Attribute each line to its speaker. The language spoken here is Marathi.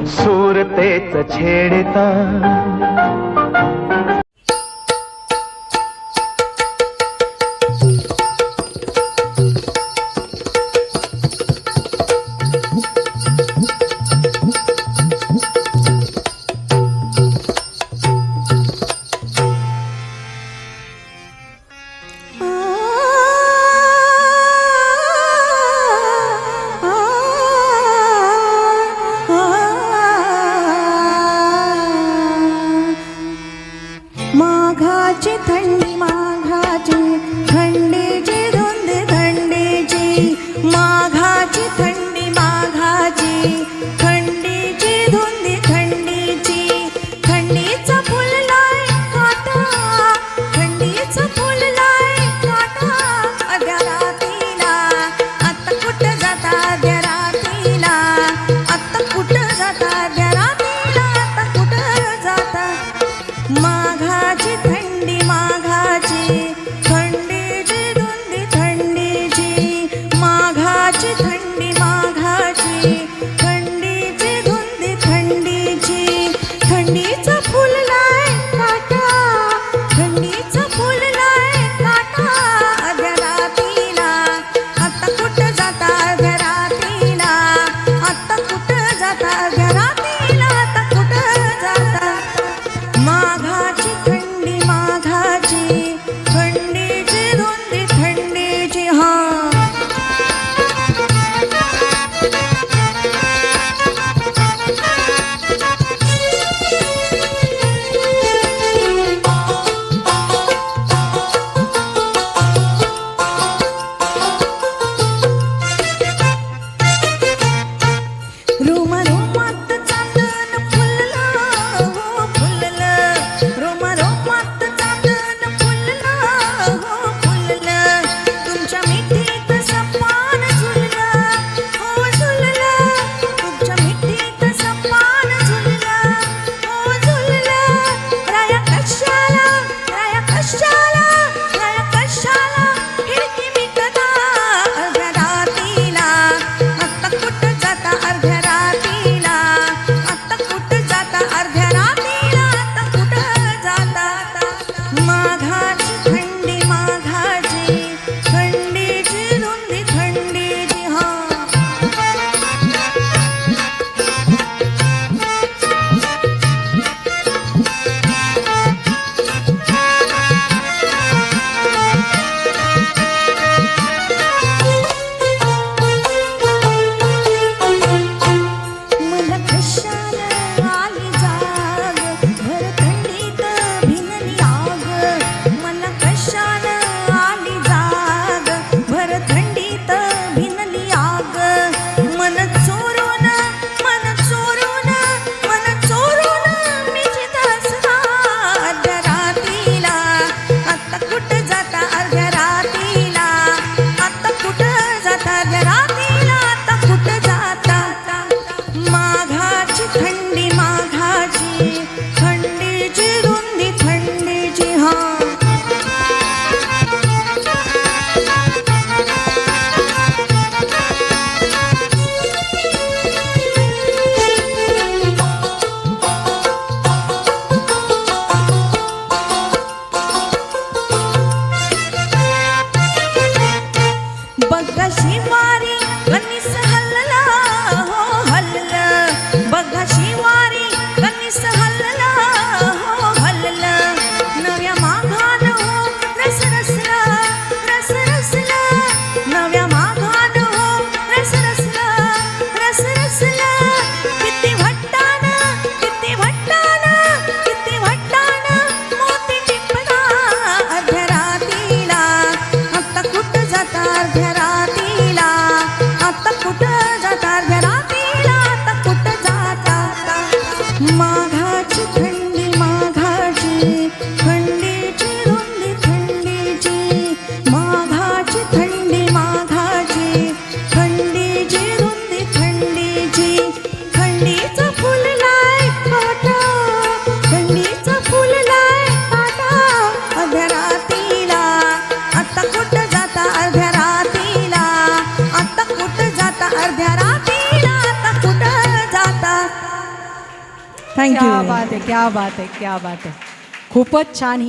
Speaker 1: सूरतेच छेडता
Speaker 2: माघाची थंडी माघाची थंडीची धुंद थंडीची माघाची थंडी माघाची थंडीची धुंद थंडीची थंडीचं फुललाय काटा थंडीचं फुललाय काटा अद्या रातीला आता कुठं जाता अद्या रातीला आता कुठं जाता अद्या रातीला आता कुठं जाता माघाची थंडी माघा थँक्यू
Speaker 1: क्या बात आहे, क्या बात आहे, क्या बात आहे. खूपच छान ही